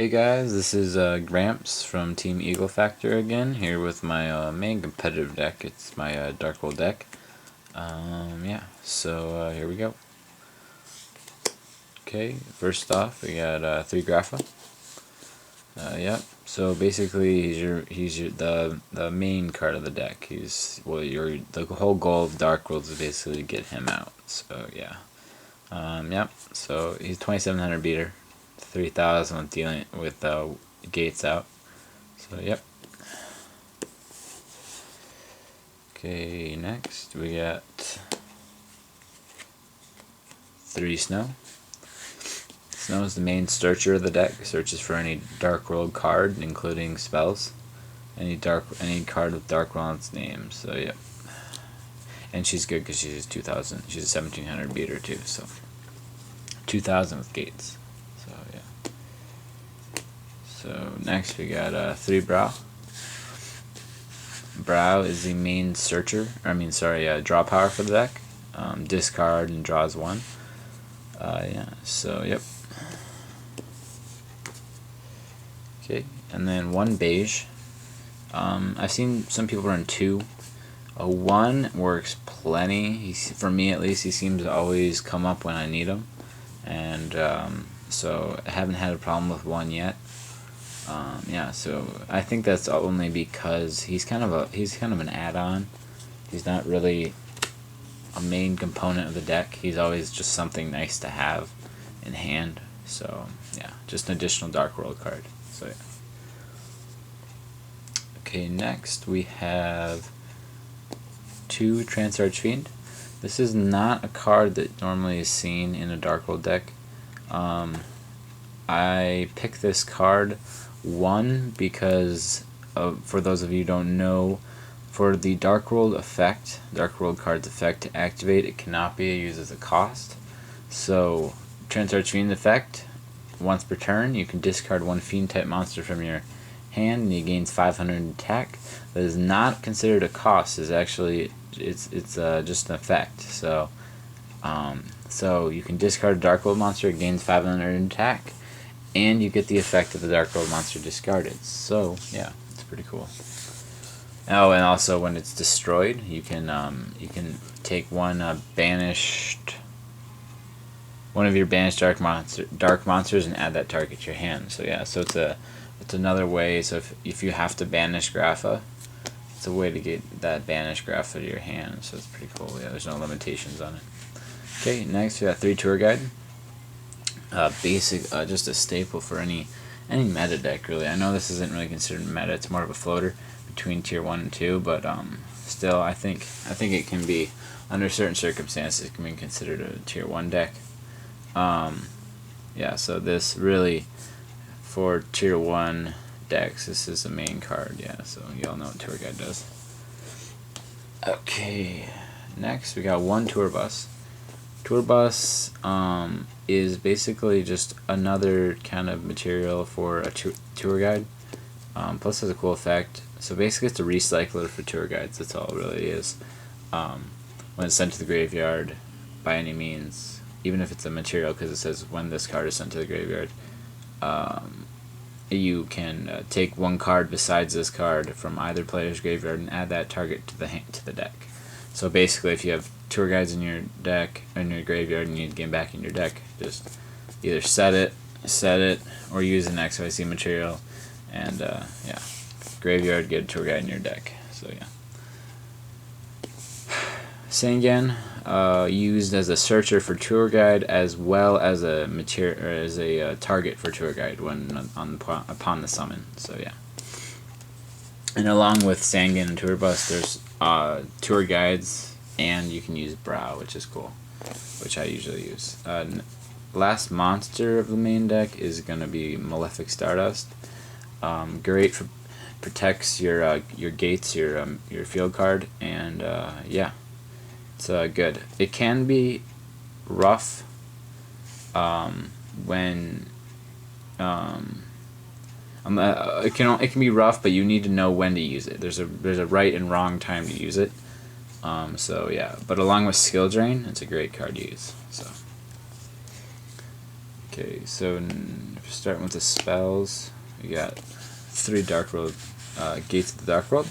Hey guys, this is Gramps from Team Eagle Faqtor again, here with my main competitive deck. It's my Dark World deck. Yeah, so here we go. Okay, first off, we got 3 Grappa. Yep. So basically, he's the main card of the deck. The whole goal of Dark World is basically to get him out. So yeah. Yep. So he's 2700 beater, 3000 with dealing with gates out. So yep. Okay, next we got 3 Snow. Snow is the main searcher of the deck. Searches for any Dark World card, including spells. Any card with Dark World on its name. So yep. And she's good because she's 2000. She's a 1700 beater too. So 2000 with gates. So yeah. So next we got 3 Brow. Brow is the main searcher. Draw power for the deck. Discard and draws 1. Yeah. So yep. Okay, and then 1 Beige. I've seen some people run 2. A 1 works plenty. For me at least, he seems to always come up when I need him, and so I haven't had a problem with 1 yet. Yeah, so I think that's only because he's kind of an add-on. He's not really a main component of the deck. He's always just something nice to have in hand. So yeah, just an additional Dark World card. So yeah. Okay, next we have 2 Trance Archfiend. This is not a card that normally is seen in a Dark World deck. I picked this card, 1, because for those of you who don't know, for the Dark World effect, Dark World card's effect to activate, it cannot be used as a cost. So Trance Archfiend effect, once per turn, you can discard 1 Fiend type monster from your hand and he gains 500 attack. That is not considered a cost. It's actually it's just an effect. So you can discard a Dark World monster, it gains 500 attack, and you get the effect of the Dark World monster discarded. So yeah, it's pretty cool. Oh, and also when it's destroyed, you can take one of your banished dark monsters and add that target to your hand. So yeah, so it's another way. So if you have to banish Grappa, it's a way to get that banished Grappa to your hand. So it's pretty cool. Yeah, there's no limitations on it. Okay, next we got 3 Tour Guide. Basic, just a staple for any meta deck really. I know this isn't really considered meta. It's more of a floater between tier 1 and 2, but still, I think it can be, under certain circumstances, it can be considered a tier 1 deck. Yeah, so this really, for tier 1 decks, this is the main card. Yeah, so y'all know what Tour Guide does. Okay, next we got 1 Tour Bus. Tour Bus is basically just another kind of material for a tour guide. Plus has a cool effect. So basically it's a recycler for tour guides. That's all it really is. When it's sent to the graveyard, by any means, even if it's a material, because it says when this card is sent to the graveyard, you can take 1 card besides this card from either player's graveyard and add that target to the deck. So basically, if you have tour guides in your deck, in your graveyard, and you need to get them back in your deck, just either set it, or use an XYZ material, and yeah, graveyard, get a tour guide in your deck. So yeah. Sangan, used as a searcher for tour guide as well as a target for tour guide when upon the summon. So yeah. And along with Sangan and Tour Bus, there's tour guides, and you can use Brow, which is cool, which I usually use. Last monster of the main deck is gonna be Malefic Stardust. Great for protects your gates, your field card, and yeah, it's good. It can be rough when it can be rough, but you need to know when to use it. There's a right and wrong time to use it. So yeah, but along with Skill Drain, it's a great card to use. So Okay, so starting with the spells, we got 3 Dark World Gates of the Dark World.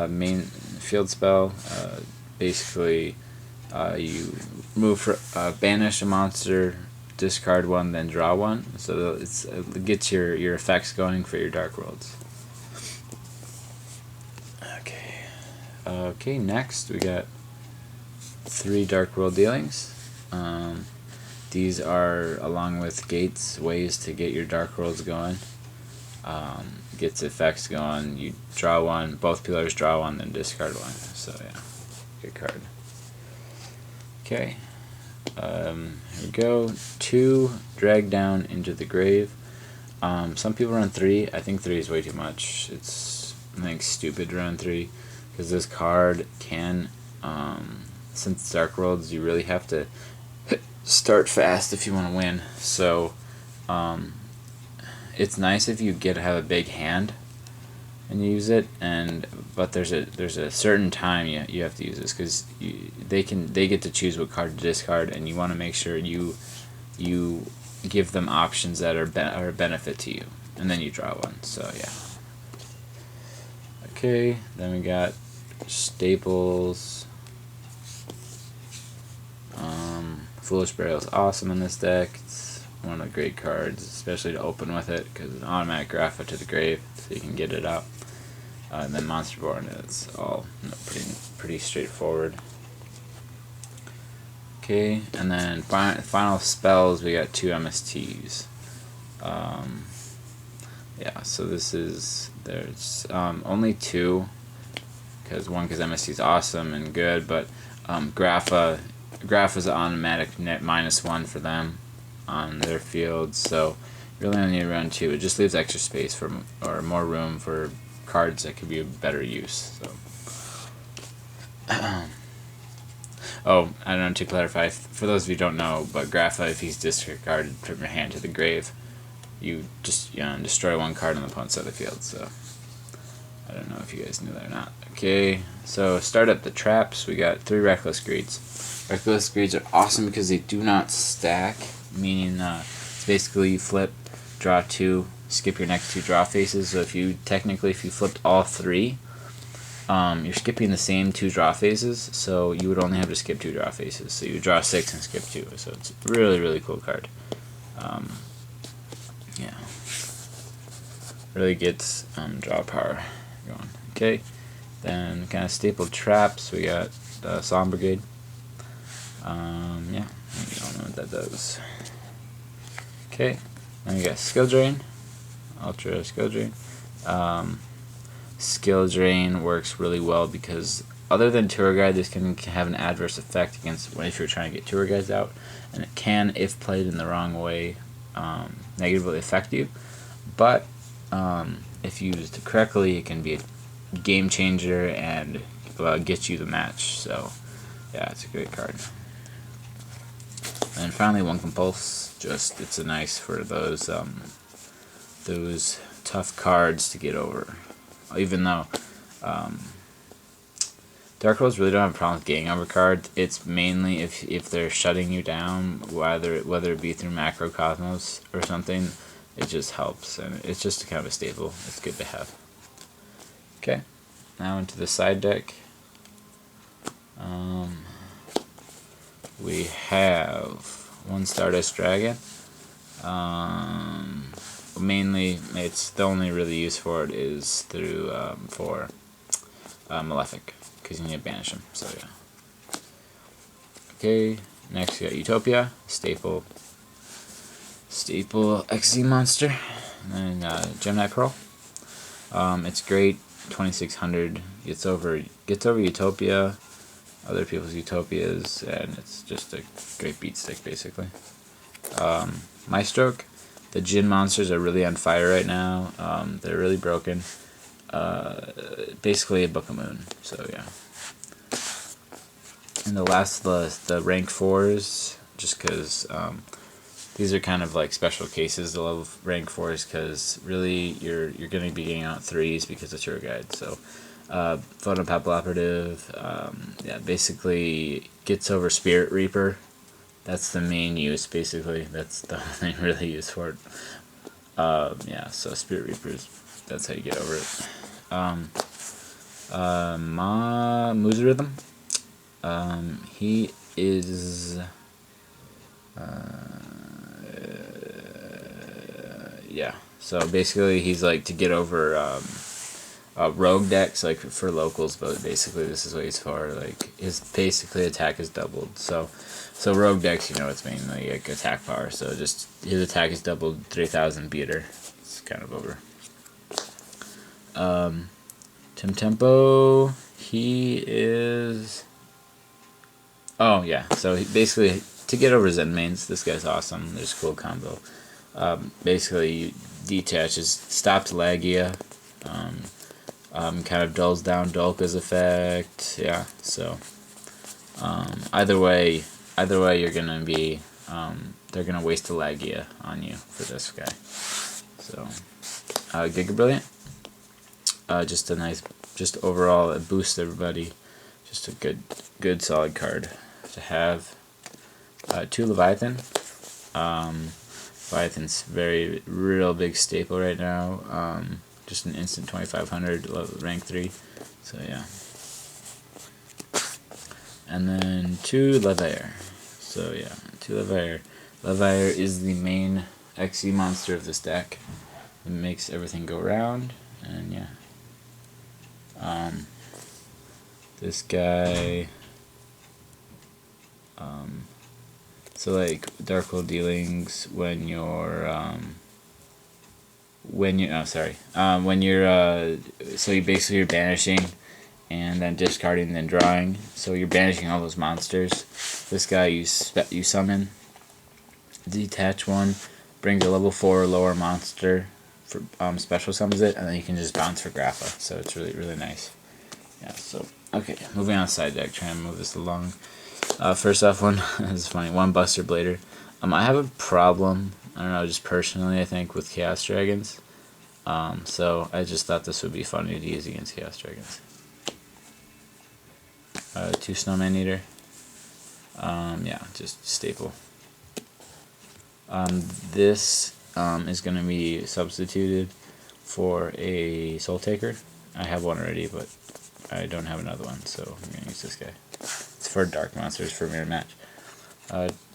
Main field spell, basically you move for banish a monster, discard 1, then draw 1. So it gets your effects going for your Dark Worlds. Okay, next we got 3 Dark World dealings. These are, along with gates, ways to get your Dark Worlds going. Gets effects going. You draw 1, both pillars draw 1, then discard 1. So yeah, good card. Okay, here we go. 2 drag down into the grave. Some people run 3. I think 3 is way too much. I think stupid to run 3, because this card can, since Dark Worlds, you really have to start fast if you want to win. So it's nice if you have a big hand and you use it, but there's a certain time you have to use this, because they get to choose what card to discard, and you want to make sure you give them options that are a benefit to you, and then you draw 1. So yeah. Okay, then we got staples. Foolish Burial is awesome in this deck. It's one of the great cards, especially to open with it, because it's an automatic graph to the grave, so you can get it out. And then Monster Born, it's all pretty straightforward. Okay, and then final spells, we got 2 MSTs. Yeah, so there's only 2, because MST is awesome and good, but Graph is an automatic net -1 for them on their field, so you really only need to run 2. It just leaves extra space or more room for cards that could be of better use. So, oh, I don't know, to clarify, for those of you who don't know, but Grapha, if he's discarded from your hand to the grave, you just destroy 1 card on the opponent's side of the field. So I don't know if you guys knew that or not. Okay, so start up the traps. We got 3 Reckless Greeds. Reckless Greeds are awesome because they do not stack, meaning it's basically you flip, draw 2, skip your next 2 draw faces. So if you flipped all 3, you're skipping the same 2 draw phases, so you would only have to skip 2 draw phases. So you draw 6 and skip 2. So it's a really, really cool card. Yeah, really gets draw power going. Okay, then kind of staple traps. We got Psalm Brigade. Yeah, you don't know what that does. Okay, then we got Skill Drain, Ultra Skill Drain. Skill Drain works really well because other than Tour Guide, this can have an adverse effect against if you're trying to get Tour Guides out, and it can, if played in the wrong way, negatively affect you. But if used correctly, it can be a game changer and get you the match. So yeah, it's a great card. And finally, 1 Compulse. It's a nice for those tough cards to get over. Even though Dark Worlds really don't have a problem with getting over cards. It's mainly if they're shutting you down, whether it be through Macrocosmos or something, it just helps, and it's just kind of a staple. It's good to have. Okay, now into the side deck. We have 1 Stardust Dragon. Mainly, it's the only really use for it is through for Malefic, because you need to banish him. So yeah. Okay, next we got Utopia, staple XZ monster, and then Gemini Pearl. It's great. 2600 gets over Utopia, other people's Utopias, and it's just a great beat stick basically. Maestroke. The Djinn monsters are really on fire right now. They're really broken. Basically a Book of Moon. So yeah. And the rank 4s, just because these are kind of like special cases. The level rank 4s, because really you're going to be getting out 3s because it's your guide. So Photopapal Operative, yeah, basically gets over Spirit Reaper. That's the main use, basically. That's the only thing really used for it. Yeah, so Spirit Reapers, that's how you get over it. Moose Rhythm. He is... yeah, so basically he's like to get over rogue decks, like for locals, but basically this is what he's for. Like his basically attack is doubled. So rogue decks, you know, it's mainly like attack power. So just his attack is doubled, 3,000 beater. It's kind of over. Tim Tempo, he is... oh yeah, so he basically to get over Zen mains, this guy's awesome. There's a cool combo. Basically, you detaches, stops Lagia, kind of dulls down Dolka's effect. Yeah, so either way you're gonna be they're gonna waste a Lagia on you for this guy. So Giga Brilliant, just a nice, just overall it boosts everybody. Just a good solid card to have. 2 Leviathan. Leviathan's real big staple right now. Just an instant 2500 rank 3. So yeah. And then 2 Levair. So yeah, 2 Levair. Levair is the main XE monster of this deck. It makes everything go round, and yeah. This guy, so like Dark World dealings when you're so you basically you're banishing and then discarding and then drawing. So you're banishing all those monsters. This guy you summon, detach one, brings a level 4 or lower monster for special summons it, and then you can just bounce for Grappa. So it's really nice. Yeah, so okay, moving on to side deck, trying to move this along. First off, one this is funny, 1 Buster Blader. I have a problem, I don't know, just personally, I think, with Chaos Dragons. So I just thought this would be funny to use against Chaos Dragons. 2 Snowman Eater. Yeah, just staple. This is going to be substituted for a Soul Taker. I have one already, but I don't have another one, so I'm going to use this guy. It's for Dark Monsters for Mirror Match.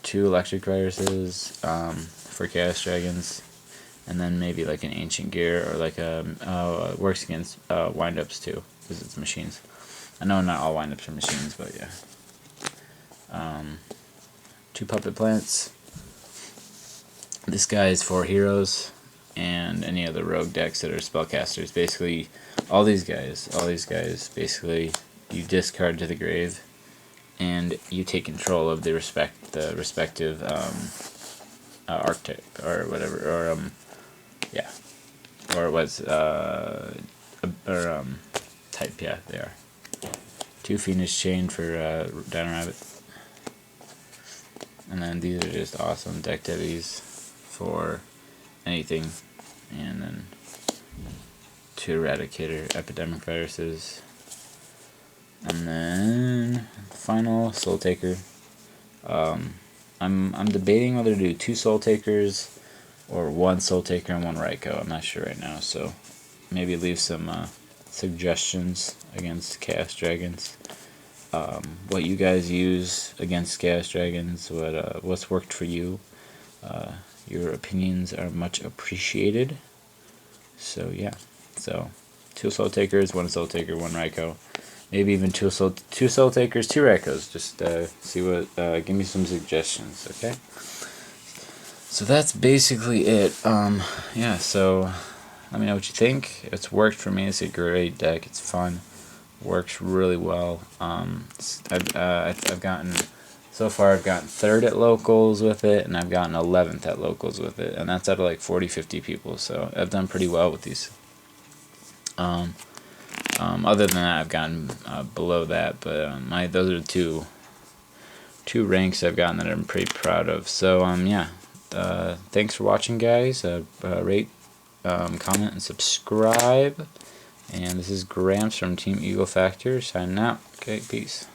2 Electric Viruses for Chaos Dragons, and then maybe like an Ancient Gear, or like a works against windups too, because it's machines. I know not all windups are machines, but yeah. 2 Puppet Plants. This guy is for heroes and any other rogue decks that are spellcasters. Basically, all these guys, basically, you discard to the grave, and you take control of the respective archetype or whatever, or yeah, or what's type. Yeah, they are. 2 Fiendish Chain for Dino Rabbit, and then these are just awesome deck deadies for anything, and then 2 Eradicator Epidemic Viruses, and then final Soul Taker. I'm debating whether to do 2 Soul Takers or 1 Soul Taker and 1 Raikou. I'm not sure right now, so maybe leave some suggestions against Chaos Dragons. What you guys use against Chaos Dragons, what's worked for you. Your opinions are much appreciated. So yeah, so 2 Soul Takers, 1 Soul Taker, 1 Raikou. Maybe even 2 Soul Takers, 2 Raikous. Just see what. Give me some suggestions, okay? So that's basically it. Yeah. So let me know what you think. It's worked for me. It's a great deck. It's fun. Works really well. I've gotten. So far, I've gotten 3rd at locals with it, and I've gotten 11th at locals with it, and that's out of like 40-50 people. So I've done pretty well with these. Other than that, I've gotten below that, but those are the two ranks I've gotten that I'm pretty proud of. So yeah, thanks for watching, guys. Rate, comment, and subscribe. And this is Gramps from Team Eagle Faqtor signing out. Okay, peace.